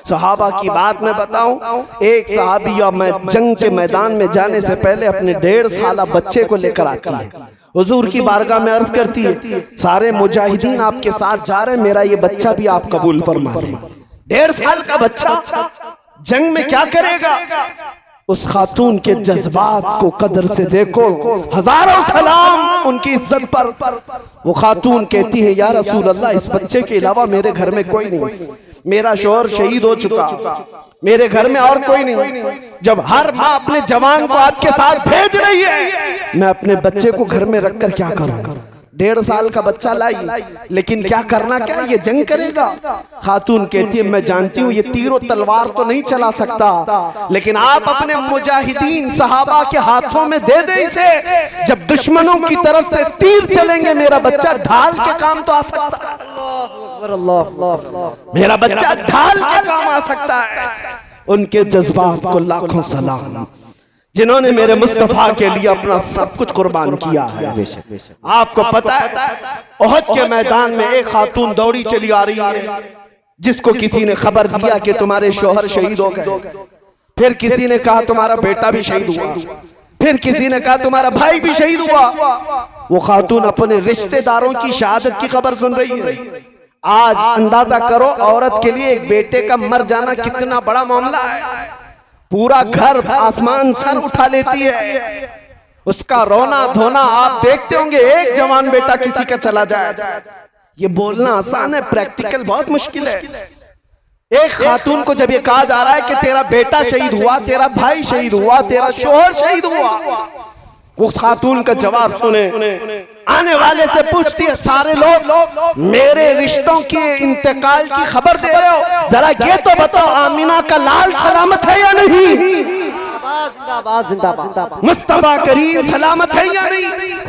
सहाबा की बात मैं बताऊं, एक सहाबिया मैं जंग के मैदान में जाने से पहले अपने 1.5 साल बच्चे को लेकर आती है, हुजूर की बारगाह में अर्ज करती है, सारे मुजाहिदीन आपके साथ जा रहे हैं, मेरा ये बच्चा भी आप कबूल फरमा लें। 1.5 साल का बच्चा जंग में क्या करेगा? उस खातून के जज्बात को कदर से देखो, हजारों सलाम उनकी इज्जत पर। वो खातून कहती है, या रसूल अल्लाह, इस बच्चे के अलावा मेरे घर में कोई नहीं, मेरा शौहर शहीद हो चुका, मेरे घर में और कोई नहीं। जब हर माँ अपने जवान को आपके साथ भेज रही है, मैं अपने बच्चे को घर में रखकर क्या करूं? 1.5 साल का बच्चा लाई, लेकिन क्या करना, क्या ये जंग करेगा? खातून कहती है, मैं जानती हूँ ये तीरों तलवार तो नहीं चला सकता, लेकिन आप अपने मुजाहिदीन सहाबा के हाथों में दे दे इसे, जब दुश्मनों की तरफ से तीर चलेंगे मेरा बच्चा ढाल के काम तो आ सकता है, मेरा बच्चा ढाल के काम आ सकता है। उनके जज्बात को लाखों सलाम, जिन्होंने मेरे मुस्तफा के लिए अपना सब कुछ कुर्बान किया है। आपको पता है, ओहद के मैदान में एक खातून दौड़ी चली आ रही है, जिसको किसी ने खबर दिया कि तुम्हारे शौहर शहीद हो गए, फिर किसी ने कहा तुम्हारा बेटा भी शहीद हुआ, फिर किसी ने कहा तुम्हारा भाई भी शहीद हुआ। वो खातून अपने रिश्तेदारों की शहादत की खबर सुन रही है। आज अंदाजा करो, औरत के लिए एक बेटे का मर जाना कितना बड़ा मामला है। पूरा घर आसमान सर उठा लेती है, उसका रोना धोना आप देखते होंगे। एक जवान बेटा किसी का चला जाए, ये बोलना आसान है, प्रैक्टिकल बहुत मुश्किल है। एक खातून को जब ये कहा जा रहा है कि तेरा बेटा शहीद हुआ, तेरा भाई शहीद हुआ, तेरा शौहर शहीद हुआ, वो खातून का जवाब सुने, आने वाले से पूछती है, सारे लोग मेरे रिश्तों के इंतकाल की खबर दे रहे हो, जरा ये तो बताओ आमीना का लाल सलामत है या नहीं? मुस्तफा करीम सलामत है या नहीं?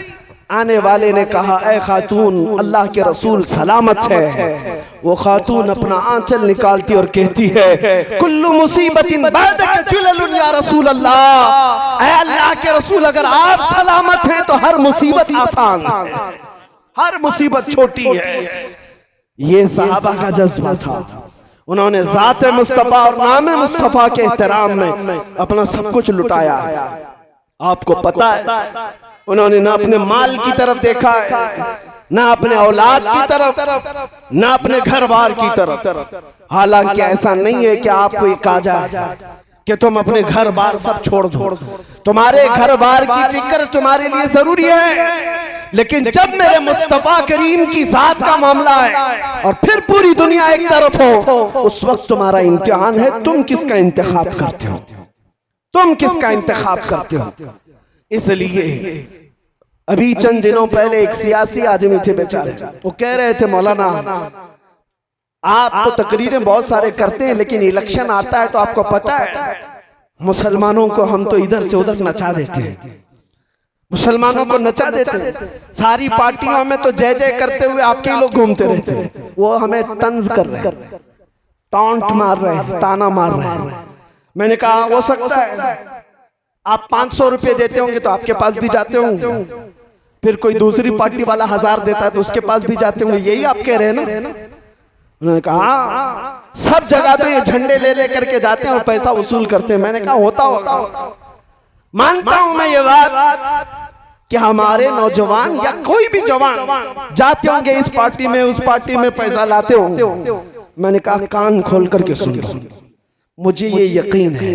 आने वाले ने कहा, ऐ खातून, अल्लाह के रसूल सलामत है। वो खातून अपना आंचल निकालती और कहती है, कुल्लु मुसीबतिन बादक जुललुन या रसूल अल्लाह, ऐ अल्लाह के रसूल, अगर आप सलामत हैं तो हर मुसीबत आसान है, हर मुसीबत छोटी है। ये सहाबा का जज्बा था। उन्होंने ज़ात मुस्तफा और नाम मुस्तफा के एहतराम में अपना सब कुछ लुटाया। आपको पता है, उन्होंने ना अपने माल की तरफ देखा है, ना अपने औलाद की तरफ, ना अपने घर बार की तरफ। हालांकि ऐसा नहीं है कि आपको ये कहा जाए कि तुम अपने घर बार सब छोड़ दो, तुम्हारे घर बार की फिक्र तुम्हारे लिए जरूरी है, लेकिन जब मेरे मुस्तफा करीम की जात का मामला है और फिर पूरी दुनिया एक तरफ हो, उस वक्त तुम्हारा इम्तिहान है, तुम किसका इंतखाब करते हो, तुम किसका इंतखाब करते हो। इसलिए अभी चंद दिनों पहले एक सियासी आदमी थे बेचारे, वो कह रहे थे, मौलाना आप तो तकरीरें बहुत सारे करते हैं, लेकिन इलेक्शन आता है तो आपको पता है मुसलमानों को हम तो इधर से उधर नचा देते हैं, मुसलमानों को नचा देते हैं, सारी पार्टियों में तो जय जय करते हुए आपके लोग घूमते रहते हैं, वो हमें तंज कर रहे हैं, टॉन्ट मार रहे हैं, ताना मार रहे हैं। मैंने कहा हो सकता है आप 500 रुपए देते होंगे तो आपके पास भी जाते होंगे, फिर कोई दूसरी पार्टी वाला 1000 देता है तो उसके पास भी जाते होंगे, यही आप कह रहे हैं ना? उन्होंने कहा सब जगह तो ये झंडे ले ले करके जाते हैं और पैसा वसूल करते हैं। मैंने कहा होता होगा, मानता हूं मैं ये बात कि हमारे नौजवान या कोई भी जवान जाते होंगे इस पार्टी में उस पार्टी में, पैसा लाते होंगे। मैंने कहा कान खोल करके सुन लो, मुझे ये यकीन है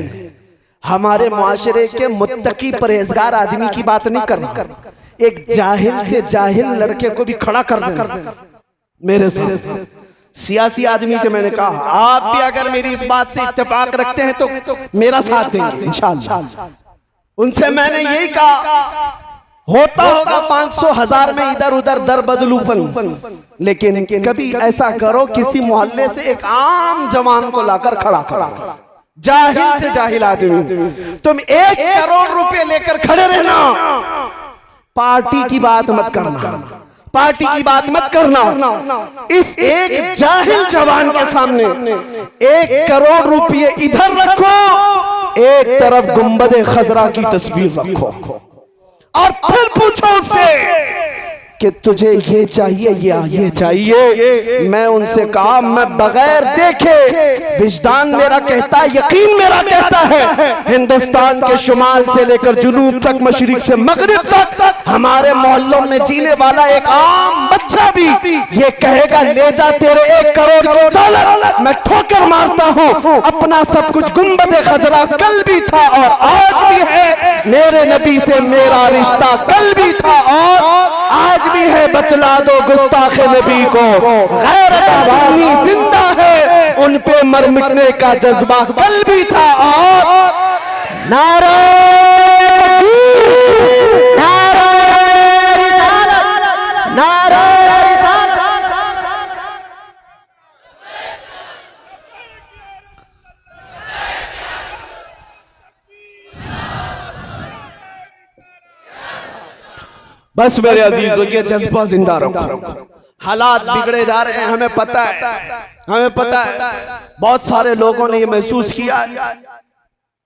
हमारे मुआशरे के मुत्तकी परहेजगार आदमी की बात नहीं कर रहा, एक जाहिल से जाहिल लड़के को भी खड़ा कर देना मेरे साथ सियासी आदमी से। मैंने कहा आप भी अगर मेरी इस बात से इत्तेफाक रखते हैं तो मेरा साथ देंगे इंशाअल्लाह। उनसे मैंने यही कहा, होता होगा 500,000 में इधर उधर दर बदलूपन, लेकिन कभी ऐसा करो किसी मोहल्ले से एक आम जवान को लाकर खड़ा करो, जाहिल से जाहिल आदमी, तुम 1 करोड़ रुपए लेकर खड़े रहना, पार्टी की बात मत करना, पार्टी की बात मत करना। इस एक जाहिल जवान के सामने 1 करोड़ रुपए इधर रखो, एक तरफ गुंबदे खजरा की तस्वीर रखो और फिर पूछो उससे कि तुझे ये चाहिए या ये चाहिए। मैं उनसे कहा मैं बगैर देखे, विजदान मेरा कहता है, यकीन मेरा कहता है, हिंदुस्तान के शुमाल से लेकर जुनूब तक, मशरिक से मगरिब तक हमारे मोहल्लों में जीने वाला एक आम बच्चा भी ये कहेगा ले जा तेरे 1 करोड़ की दौलत। मैं ठोकर मारता हूँ, अपना सब कुछ गुंबद खजरा कल भी था और आज भी है, मेरे नबी से मेरा रिश्ता कल भी था और आज भी है। बतला दो गुस्ताख नबी को, गैरत अवामी जिंदा है, उन पे मर मिटने का जज्बा कल भी था और नारा नारा नारा बस मेरे अजीजों के जज्बा जिंदा रखो। हालात बिगड़े जा रहे हैं, हमें पता है, हमें पता है। बहुत सारे लोगों ने ये महसूस किया है,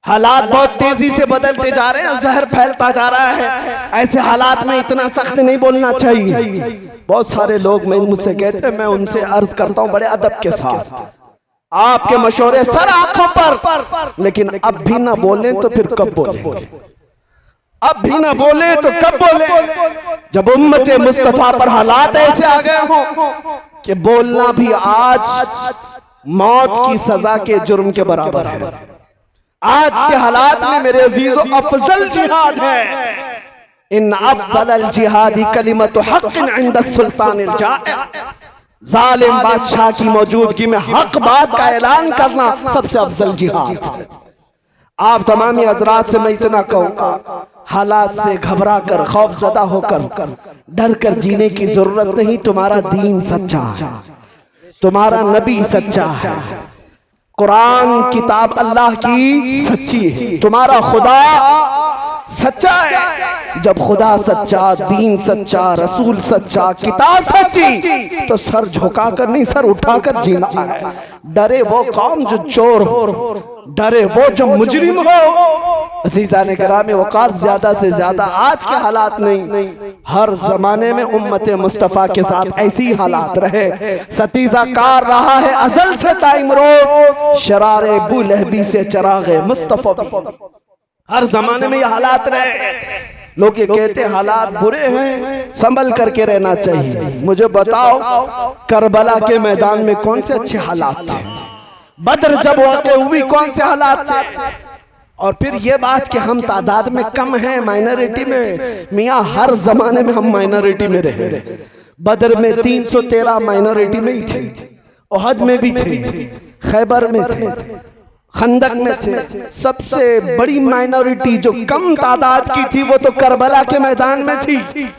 हालात बहुत तेजी से बदलते जा रहे हैं, जहर फैलता जा रहा है। ऐसे हालात में इतना सख्त नहीं बोलना चाहिए। बहुत सारे लोग मुझसे कहते हैं, मैं उनसे अर्ज करता हूँ बड़े अदब के साथ, आपके मशवरे सर आंखों पर, लेकिन अब भी ना बोलें तो फिर कब बोलेंगे? अब भी ना बोले तो कब बोले? जब उम्मत मुस्तफा पर हालात ऐसे आ गए हो कि बोलना भी आज मौत की सजा के जुर्म के बराबर है। आज के हालात में मेरे अजीजों अफजल जिहाद है। इन अफजल जिहादी कलिमत हक़्क़िन इंद सुल्तान जाइर, जालिम बादशाह की मौजूदगी में हक बात का ऐलान करना सबसे अफजल जिहाद है। आप तमामी हजरात से मैं इतना कहूंगा, हालात से घबरा कर, खौफजदा होकर, डर कर जीने की जरूरत नहीं। तुम्हारा दीन सच्चा है, तुम्हारा नबी सच्चा है, कुरान किताब अल्लाह की सच्ची है, तुम्हारा खुदा सच्चा है। जब खुदा सच्चा, दीन सच्चा, रसूल सच्चा, किताब सच्ची, तो सर झुकाकर नहीं सर उठाकर जीना है। डरे वो कौम जो चोर हो, डरे वो जो मुजरिम हो। अज़ीज़ान गिरामी वक़ार, ज्यादा से ज्यादा आज के हालात नहीं, हर जमाने में उम्मत मुस्तफ़ा के साथ ऐसी हालात रहे। सतीजा कार रहा है अजल से ताइमरोज, शरारे बू लहबी से चरागे मुस्तफ़ा। हर जमाने में ये हालात रहे। लोग ये कहते हैं हालात बुरे हैं, संभल करके रहना चाहिए। मुझे बताओ, करबला के मैदान में कौन से अच्छे हालात थे? बदर जब वाक़या हुई कौन से हालात थे? और फिर ये बात कि हम तादाद में कम हैं, माइनॉरिटी में, मियाँ हर जमाने में हम माइनॉरिटी में रहे। बदर में 313 माइनॉरिटी में ही थे, ओहद में भी थे, खैबर में थे, खंदक में थे। सबसे बड़ी माइनॉरिटी जो कम तादाद की थी वो तो करबला के मैदान में थी।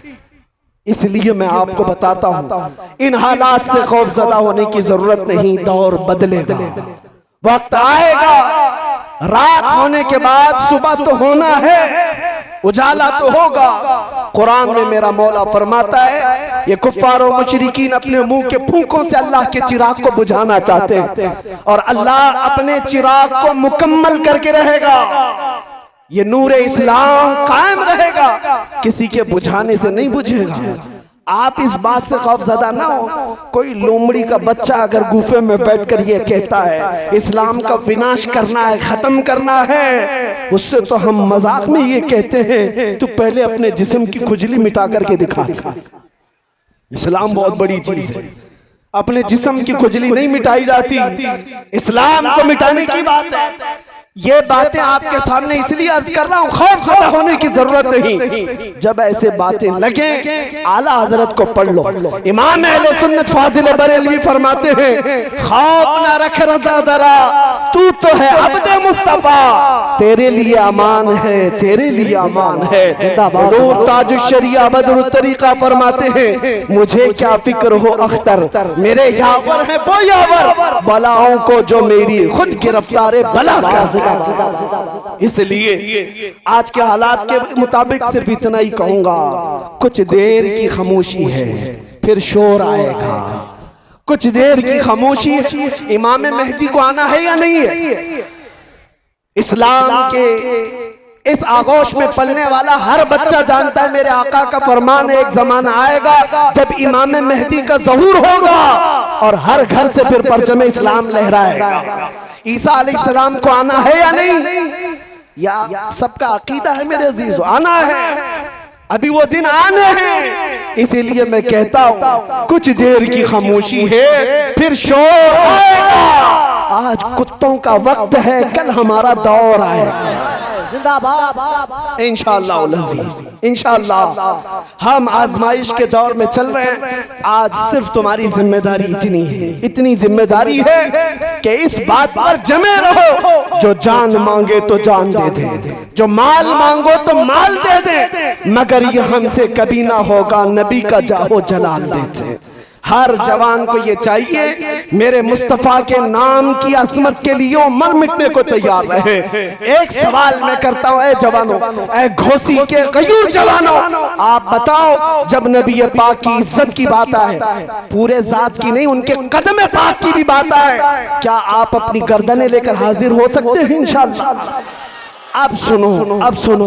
इसलिए मैं आपको बताता हूं, इन हालात से खौफजदा होने की जरूरत नहीं। दौर बदलेगा, वक्त आएगा, रात होने के बाद सुबह तो होना है, उजाला तो होगा। कुरान में मेरा मौला फरमाता है, ये कुफ्फार और मुशरिकीन अपने मुंह के फूंकों से अल्लाह के चिराग को बुझाना चाहते हैं, और अल्लाह अपने चिराग को मुकम्मल करके रहेगा। ये नूर इस्लाम कायम रहेगा, किसी के बुझाने से नहीं बुझेगा। आप इस बात से खौफजदा ना हो। कोई लोमड़ी का बच्चा अगर गुफे में बैठकर ये कहता है इस्लाम का विनाश करना है, खत्म करना है, उससे तो हम मजाक में ये कहते हैं तू पहले अपने जिस्म की खुजली मिटा करके दिखा। इस्लाम बहुत बड़ी चीज है, अपने जिस्म की खुजली नहीं मिटाई जाती, इस्लाम को मिटाने की बात है। ये बातें आपके सामने इसलिए अर्ज कर रहा हूँ, खौफजदा होने की जरूरत नहीं। जब ऐसे बातें लगे, आला हजरत को पढ़ लो। इमाम अहले सुन्नत फाजिल बरेलवी फरमाते हैं, खौफ ना रख रज़ा जरा, तू तो है अब्दे मुस्तफा, तेरे लिए अमान है, तेरे लिए अमान है। हुजूर ताजुश शरिया बदरुत तरीका फरमाते हैं, मुझे क्या फिक्र हो अख्तर, मेरे यावर है वो यावर, बलाओं को जो मेरी खुद गिरफ्तार बला कर। इसलिए आज के हालात के मुताबिक सिर्फ इतना ही कहूंगा, कुछ देर की खामोशी है फिर शोर आएगा। कुछ देर की खामोशी है। इमाम मेहदी को आना है या नहीं है? इस्लाम के इस आगोश में पलने वाला हर बच्चा जानता है मेरे आका का फरमान है, एक जमाना आएगा जब इमाम मेहदी का ज़हूर होगा और हर घर से फिर परचम इस्लाम लहराएगा। ईसा अलैहिस्सलाम को आना है या नहीं, या सबका अकीदा है मेरे अजीजों, आना है, अभी वो दिन आने हैं। इसीलिए मैं कहता हूं कुछ देर की खामोशी है फिर शोर आएगा। आज कुत्तों का वक्त है, कल हमारा दौर आएगा। जिंदाबाद इंशाअल्लाह अज़ीज़, इंशाअल्लाह। हम आजमाइश के दौर में चल रहे हैं। आज सिर्फ तुम्हारी जिम्मेदारी इतनी है, इतनी जिम्मेदारी है कि इस बात पर जमे रहो, जो जान मांगे तो जान दे दे, जो माल मांगो तो माल दे दे, मगर ये हमसे कभी ना होगा नबी का जाहो जलाल देते। हर जवान को ये चाहिए मेरे मुस्तफा के नाम की असमत के लिए मर मिटने को तैयार रहे। एक सवाल मैं करता हूं, ए जवानों, ए घोसी के गयूर जवानों, आप बताओ जब नबी पाक की इज्जत की बात आए, पूरे जात की नहीं उनके कदम पाक की भी बात आए, क्या आप अपनी गर्दनें लेकर हाजिर हो सकते हैं? इंशाअल्लाह। अब सुनो, अब सुनो,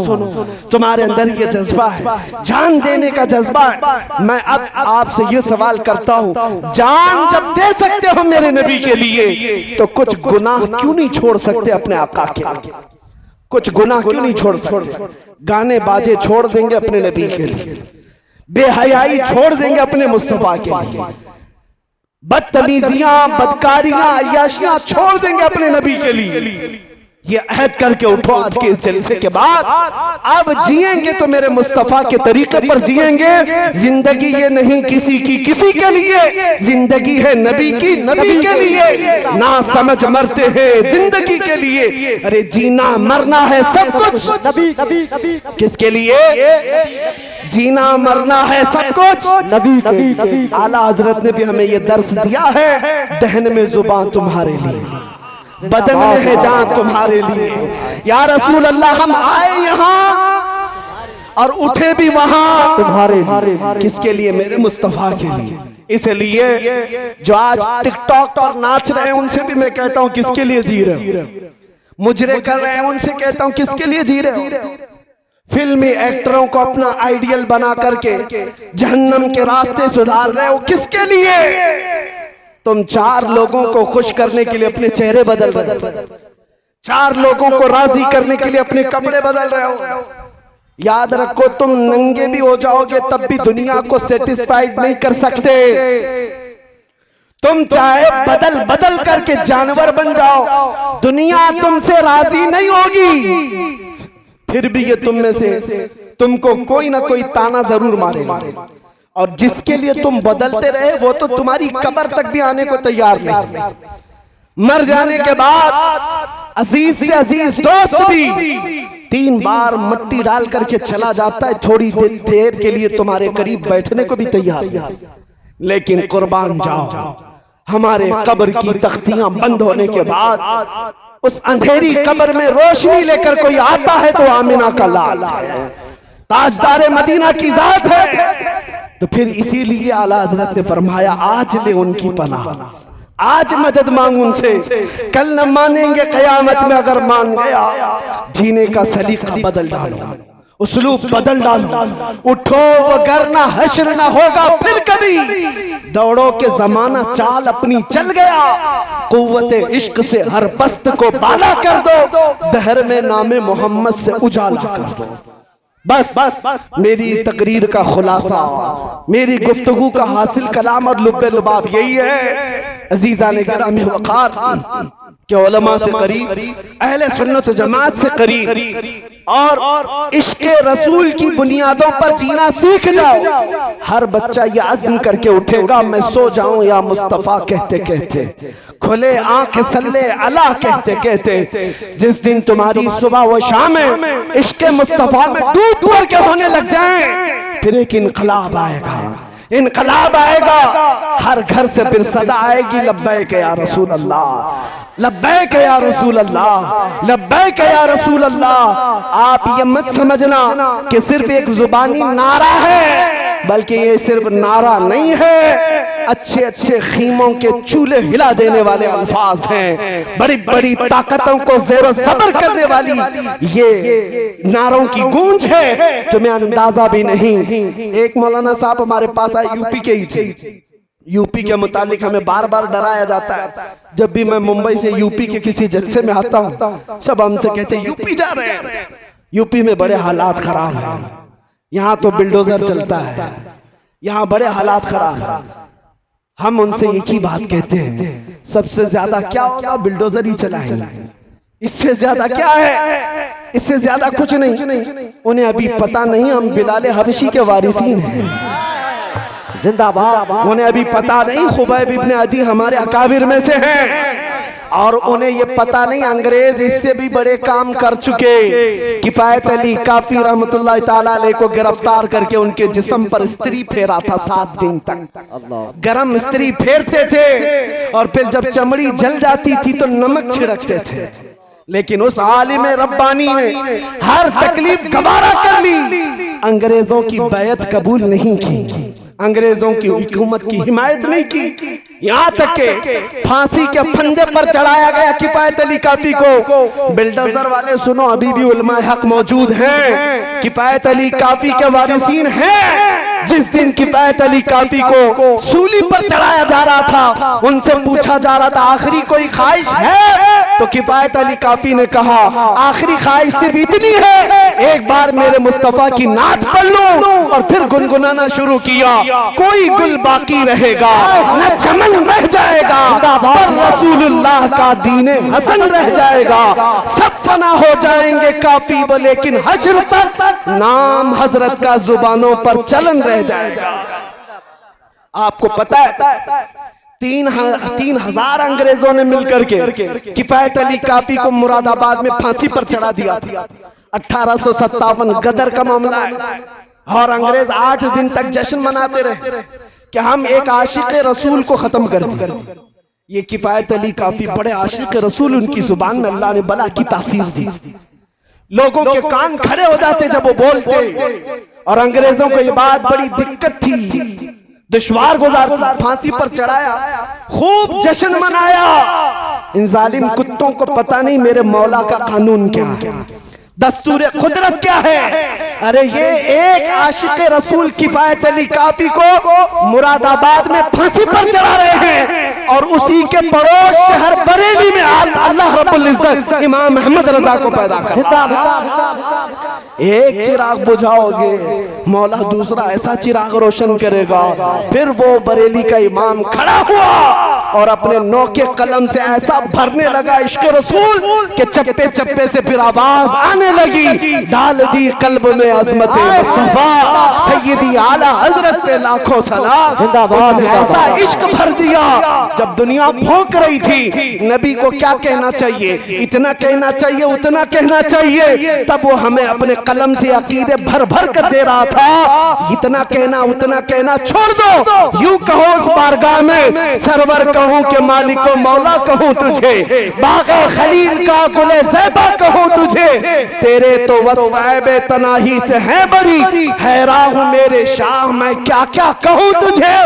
तुम्हारे अंदर ये जज्बा है, जान देने का जज्बा है। मैं अब आपसे ये सवाल करता हूँ, जान जब दे सकते हो मेरे नबी के लिए तो कुछ गुनाह क्यों नहीं छोड़ सकते अपने आका के लिए? कुछ गुनाह क्यों नहीं छोड़ सकते? गाने बाजे छोड़ देंगे अपने नबी के लिए, बेहयाई छोड़ देंगे अपने मुस्तफा के लिए, बदतमीजियां, बदकारियां, अय्याशियां छोड़ देंगे अपने नबी के लिए। ये अहद करके उठो आज के इस जलसे के बाद, अब जिएंगे तो मेरे मुस्तफा के तरीके पर जिएंगे। जिंदगी ये नहीं किसी की किसी के लिए, जिंदगी है नबी की नबी के लिए। ना समझ मरते हैं जिंदगी के लिए, अरे जीना मरना है सब कुछ नबी। किसके लिए? जीना मरना है सब कुछ नबी। आला हजरत ने भी हमें ये दर्स दिया है, दहन में जुबान तुम्हारे लिए, बदन में है जान तुम्हारे लिए। या रसूल अल्लाह, हम आए यहाँ और उठे भी वहां तुम्हारे, किसके लिए? मेरे मुस्तफा के लिए। इसलिए जो आज टिकटॉक पर नाच रहे हैं उनसे भी मैं कहता हूं किसके लिए जी रहे हो? मुजरे कर रहे हैं उनसे कहता हूं किसके लिए जी रहे हो? फिल्मी एक्टरों को अपना आइडियल बना करके जहन्नम के रास्ते सुधार रहे हो, किसके लिए? तुम चार लोगों को खुश करने के लिए अपने चेहरे बदल रहे हो, चार लोगों को राजी करने के लिए अपने कपड़े बदल रहे हो। याद रखो, तुम नंगे भी हो जाओगे तब भी दुनिया को सेटिस्फाइड नहीं कर सकते। तुम चाहे बदल बदल करके जानवर बन जाओ, दुनिया तुमसे राजी नहीं होगी। फिर भी ये तुम में से तुमको कोई ना कोई ताना जरूर मारेगा, और जिसके लिए तुम बदलते रहे वो तो तुम्हारी कब्र तक भी आने को तैयार नहीं। मर जाने के बाद अजीज से अजीज दोस्त भी 3 बार मिट्टी डाल करके चला जाता है, थोड़ी देर के लिए तुम्हारे करीब बैठने को भी तैयार नहीं। लेकिन कुर्बान जाओ, हमारे कब्र की तख्तियां बंद होने के बाद उस अंधेरी कब्र में रोशनी लेकर कोई आता है तो आमिना का लाल है, ताजदार मदीना की जात है। तो फिर इसीलिए आला हजरत ने फरमाया, आज ले उनकी पनाह, आज मदद मांग उनसे, कल न मानेंगे कयामत में अगर मान गया। जीने का सलीका बदल डालो, उसलूब बदल डालो, उठो वगरना हश्र ना होगा फिर कभी। दौड़ो के जमाना चाल अपनी चल गया, कुव्वते इश्क से हर बस्त को बाला कर दो, दहर में नामे मोहम्मद से उजाला कर दो। बस मेरी तकरीर का खुलासा, मेरी गुफ्तगू का हासिल कलाम और लुब्बे लुबाब यही है अजीज़ान गिरामी वक़ार के उलमा से करीब, अहले सुन्नत जमात से करीब, और इश्क़ रसूल की बुनियादों पर जीना सीख जाओ। हर बच्चा ये अज़्म करके उठेगा, मैं सो जाऊं या मुस्तफ़ा कहते कहते, खुले आंख सल्ले अला कहते कहते। जिस दिन तुम्हारी सुबह व शाम इश्क़ मुस्तफ़ा में डूब भर के होने लग जाए, फिर एक इनकलाब आएगा, इनकलाब आएगा। हर घर से फिर सदा आएगी, लब्बैक या रसूल अल्लाह, लब्बैक या रसूल अल्लाह, लब्बैक या रसूल अल्लाह। आप ये मत समझना कि सिर्फ एक जुबानी नारा है, बल्कि ये सिर्फ नारा नहीं है, अच्छे अच्छे खीमों के चूल्हे हिला देने वाले अल्फाज हैं, बड़ी बड़ी ताकतों को ज़ेरो ज़बर करने वाली ये नारों की गूंज है, तुम्हें अंदाजा भी नहीं। एक मौलाना साहब हमारे पास आए, यूपी के ही थे। यूपी के मुतालिक हमें बार बार डराया जाता है। जब भी मैं मुंबई से यूपी के किसी जलसे में आता हूँ, सब हमसे कहते हैं यूपी जा रहे हैं, यूपी में बड़े हालात खराब हैं, यहाँ तो बिल्डोजर चलता है, यहाँ बड़े हालात खराब हैं। हम उनसे एक ही बात कहते हैं, सबसे ज्यादा क्या होगा, बिल्डोजर ही चलाएंगे, इससे ज्यादा क्या है, इससे ज्यादा कुछ नहीं। उन्हें अभी पता नहीं हम बिलाल हबशी के वारिसीन हैं, जिंदाबाद। उन्हें अभी पता नहीं खुबैब इब्ने अदी हमारे अकाबिर में से हैं, और उन्हें ये पता नहीं अंग्रेज इससे भी बड़े काम कर चुके। किफायत अली काफी रहमतुल्लाह ताला अलैह को गिरफ्तार करके उनके जिस्म पर स्त्री फेरा था 7 दिन तक। गरम स्त्री फेरते थे और फिर जब चमड़ी जल जाती थी तो नमक छिड़कते थे। लेकिन उस आलिम रब्बानी ने हर तकलीफ गवारा कर ली, अंग्रेजों की बैत कबूल नहीं की, अंग्रेजों की हुकूमत की हिमायत नहीं की, यहाँ तक के फांसी के फंदे पर चढ़ाया गया किफायत अली काफी को। बिल्डोजर वाले सुनो, अभी भी उलमा हक मौजूद हैं, किफायत अली काफी के वारिसीन हैं। जिस दिन किफायत अली काफी को सूली पर चढ़ाया जा रहा था, उनसे पूछा जा रहा था आखिरी कोई ख्वाहिश है, तो किफायत अली काफी ने कहा आखिरी ख्वाहिश सिर्फ इतनी है, एक बार मेरे मुस्तफा की नात पढ़ लो। और फिर गुनगुनाना शुरू किया, कोई गुल बाकी रहेगा न चमन रह जाएगा, पर रसूलुल्लाह का दीने हसन रह जाएगा, सब फना हो जाएंगे काफी वो, लेकिन हश्र तक नाम हजरत का जुबानों पर चलन रह जाएगा। आपको पता है 3,000 अंग्रेजों ने मिलकर के किफायत अली काफी को मुरादाबाद में फांसी पर चढ़ा दिया था। 1857 गदर का मामला है, और अंग्रेज 8 दिन तक जश्न मनाते रहे कि हम एक आशिक रसूल को खत्म कर दें। ये किफायत अली काफी बड़े आशिक रसूल, उनकी जुबान में अल्लाह ने बला की तासीर दी, लोगों के कान खड़े हो जाते जब वो बोलते। और अंग्रेजों को ये बात बड़ी दिक्कत थी, दुश्वार गुजार थी। फांसी पर चढ़ाया, खूब जश्न मनाया। इन जालिम कुत्तों को पता नहीं मेरे मौला का कानून क्या है, दस्तूर कुदरत क्या है। अरे ये एक आशिक रसूल किफायत अली काफी को मुरादाबाद में फांसी पर चढ़ा रहे हैं, और उसी के पड़ोस शहर बरेली में अल्लाह रब्बुल इज्जत इमाम अहमद रजा को पैदा कर। एक चिराग बुझाओगे, मौला दूसरा ऐसा चिराग रोशन करेगा। फिर वो बरेली का इमाम खड़ा हुआ और अपने नौके कलम से ऐसा भरने लगा इश्क रसूल के चप्पे चप्पे से फिर आवाज आने लगी, डाल दी कल्ब में अज़मत मुस्तफा सैयदी आला हजरत पे लाखों सलाम। ऐसा इश्क भर दिया, जब दुनिया भौंक रही थी नबी को क्या कहना चाहिए, इतना कहना चाहिए, उतना कहना चाहिए, तब वो हमें अपने कलम से अकीदे भर भर कर दे रहा था। इतना कहना उतना कहना छोड़ दो, यूं कहो उस बारगाह में सरवर कहूं के मालिको मौला कहूं तुझे, बाग़े खलील का गुले ज़ैबा कहूं तुझे, तेरे तो वस्फ़े तनाही से है बड़ी, हैरान हूं मेरे शाह मैं क्या क्या कहूं तुझे।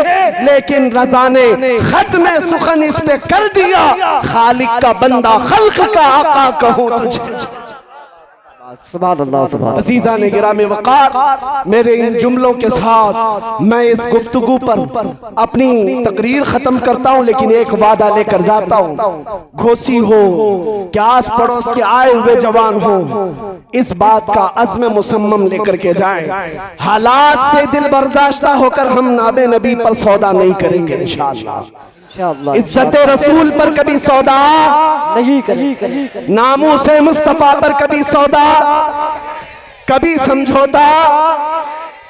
लेकिन रज़ा ने खत में सुखन इस पे कर दिया, खालिक का बंदा खल्क का आका कहूं तुझे। अज़ीज़ान गिरामी वक़ार, मेरे इन जुमलों के साथ मैं इस गुफ्तगू पर अपनी तकरीर खत्म करता हूँ, लेकिन एक वादा लेकर जाता हूँ। घोसी हो कि आस पड़ोस के आए हुए जवान हो, इस बात का अज़्म मुसम्मम लेकर के जाएं। हालात से दिल बर्दाश्ता होकर हम नाबे नबी पर सौदा नहीं करेंगे इंशाअल्लाह। इज्जत रसूल पर कभी सौदा नहीं करेंगे, नामूसे मुस्तफा पर कभी सौदा, कभी समझौता।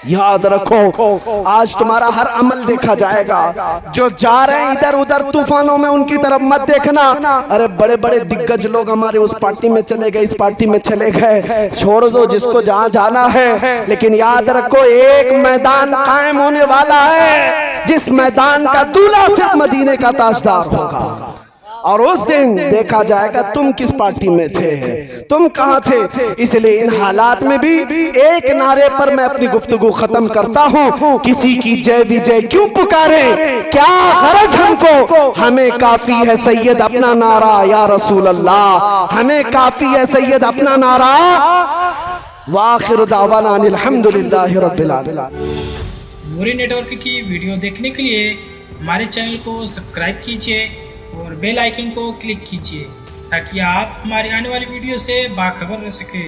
याद रखो, आज तुम्हारा हर अमल देखा जाएगा। जो जा रहे हैं इधर उधर तूफानों में, उनकी तरफ मत देखना। अरे बड़े बड़े दिग्गज लोग हमारे उस पार्टी में चले गए, इस पार्टी में चले गए, छोड़ दो जिसको जहां जाना है। लेकिन याद रखो, एक मैदान कायम होने वाला है, जिस मैदान का दूल्हा सिर्फ मदीने का ताजदार होगा। और उस दिन देखा जाएगा तुम किस पार्टी में थे, तुम कहां थे। इसलिए इन हालात में भी एक नारे पर मैं अपनी गुफ्तगू खत्म करता हूं, किसी की जय विजय क्यों पुकारे, क्या गरज हमको, हमें काफी है सैयद अपना नारा या रसूल अल्लाह, हमें काफी है सैयद अपना नारा। वाखिर दावाना अल्हम्दुलिल्लाहि रब्बिल आलमीन। नूरी नेटवर्क की वीडियो देखने के लिए हमारे चैनल को सब्सक्राइब कीजिए और बेल आइकन को क्लिक कीजिए ताकि आप हमारी आने वाली वीडियो से बाखबर रह सके।